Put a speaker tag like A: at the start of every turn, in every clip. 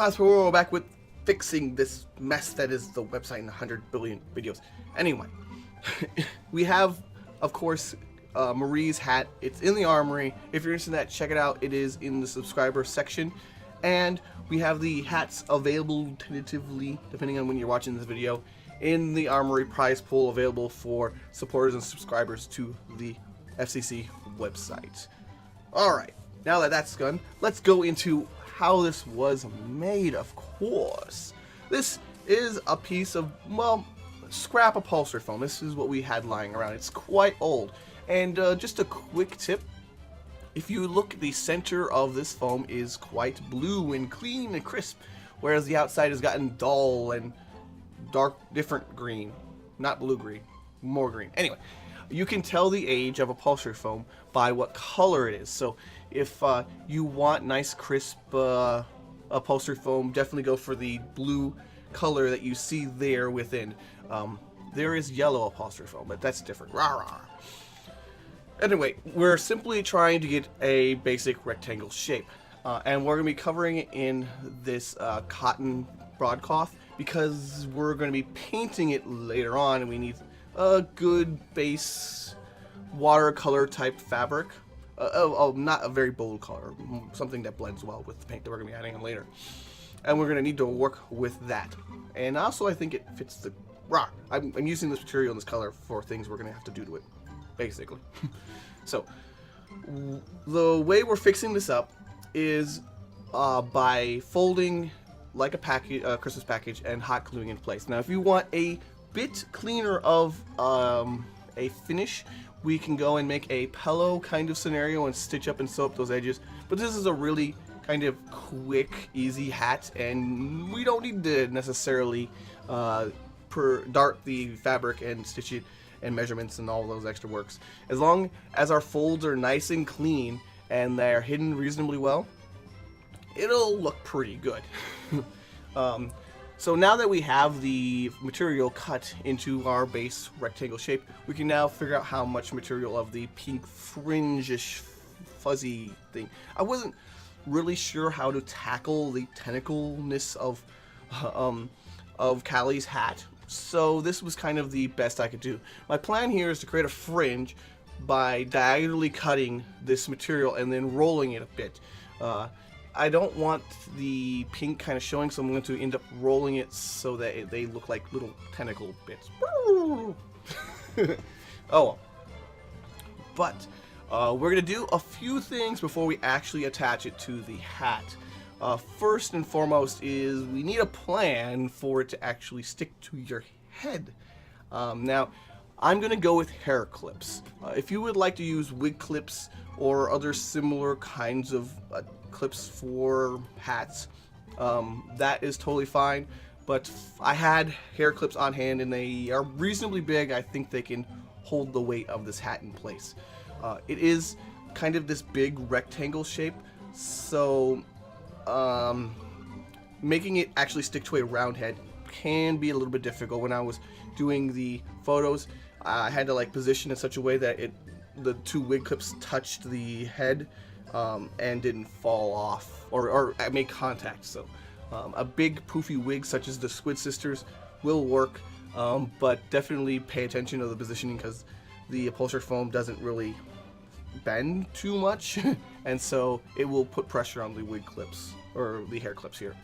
A: We're back with fixing this mess that is the website in 100 billion videos. Anyway, we have, of course, Marie's hat. It's in the armory. If you're interested in that, check it out. It is in the subscriber section. And we have the hats available tentatively, depending on when you're watching this video, in the armory prize pool available for supporters and subscribers to the FCC website. Alright, now that that's done, let's go into how this was made, of course. This is a piece of, well, scrap upholstery foam. This is what we had lying around. It's quite old. And just a quick tip, if you look, the center of this foam is quite blue and clean and crisp, whereas the outside has gotten dull and dark, different green. Not blue-green, more green. Anyway, you can tell the age of upholstery foam by what color it is. So if you want nice, crisp upholstery foam, definitely go for the blue color that you see there within. There is yellow upholstery foam, but that's different. Rah, rah. Anyway, we're simply trying to get a basic rectangle shape. And we're going to be covering it in this cotton broadcloth because we're going to be painting it later on, and we need a good base watercolor type fabric. Not a very bold color, something that blends well with the paint that we're going to be adding on later. And we're going to need to work with that. And also, I think it fits the rock. I'm using this material and this color for things we're going to have to do to it, basically. So, the way we're fixing this up is by folding like a package, Christmas package, and hot gluing in place. Now, if you want a bit cleaner of a finish, we can go and make a pillow kind of scenario and stitch up and sew up those edges. But this is a really kind of quick, easy hat, and we don't need to necessarily dart the fabric and stitch it and measurements and all those extra works. As long as our folds are nice and clean and they're hidden reasonably well, it'll look pretty good. So now that we have the material cut into our base rectangle shape, we can now figure out how much material of the pink fringe-ish fuzzy thing. I wasn't really sure how to tackle the tentacle-ness of Callie's hat, so this was kind of the best I could do. My plan here is to create a fringe by diagonally cutting this material and then rolling it a bit. I don't want the pink kind of showing, so I'm going to end up rolling it so that they look like little tentacle bits. Oh, but we're going to do a few things before we actually attach it to the hat. First and foremost is we need a plan for it to actually stick to your head. Now, I'm going to go with hair clips. If you would like to use wig clips or other similar kinds of clips for hats, that is totally fine. But I had hair clips on hand and they are reasonably big. I think they can hold the weight of this hat in place. It is kind of this big rectangle shape, so making it actually stick to a round head can be a little bit difficult. When I was doing the photos, I had to like position in such a way that the two wig clips touched the head and didn't fall off or make contact. So a big poofy wig such as the Squid sisters will work, but definitely pay attention to the positioning because the upholstery foam doesn't really bend too much and so it will put pressure on the wig clips or the hair clips here.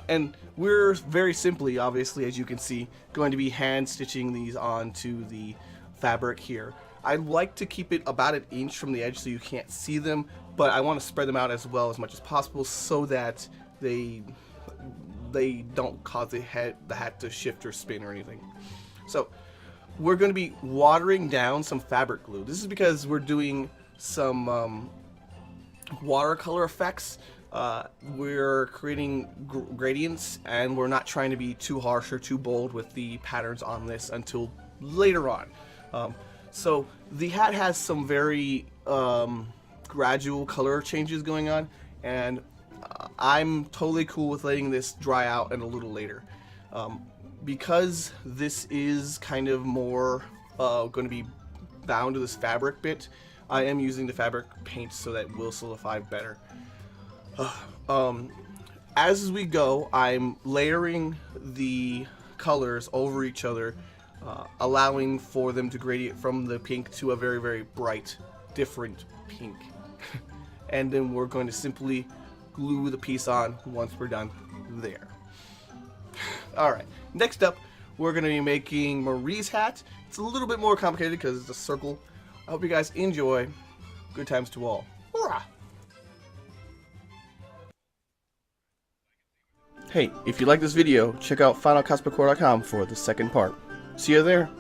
A: And we're very simply, obviously, as you can see, going to be hand stitching these onto the fabric here. I like to keep it about an inch from the edge so you can't see them, but I want to spread them out as well as much as possible so that they don't cause the hat to shift or spin or anything. So we're going to be watering down some fabric glue. This is because we're doing some watercolor effects. We're creating gradients, and we're not trying to be too harsh or too bold with the patterns on this until later on. So the hat has some very gradual color changes going on, and I'm totally cool with letting this dry out and a little later. Because this is kind of more going to be bound to this fabric bit, I am using the fabric paint so that it will solidify better. as we go, I'm layering the colors over each other, allowing for them to gradient from the pink to a very, very bright, different pink. And then we're going to simply glue the piece on once we're done there. Alright, next up, we're going to be making Marie's hat. It's a little bit more complicated because it's a circle. I hope you guys enjoy. Good times to all. Hurrah! Hey, if you like this video, check out finalcosplaycore.com for the second part. See you there!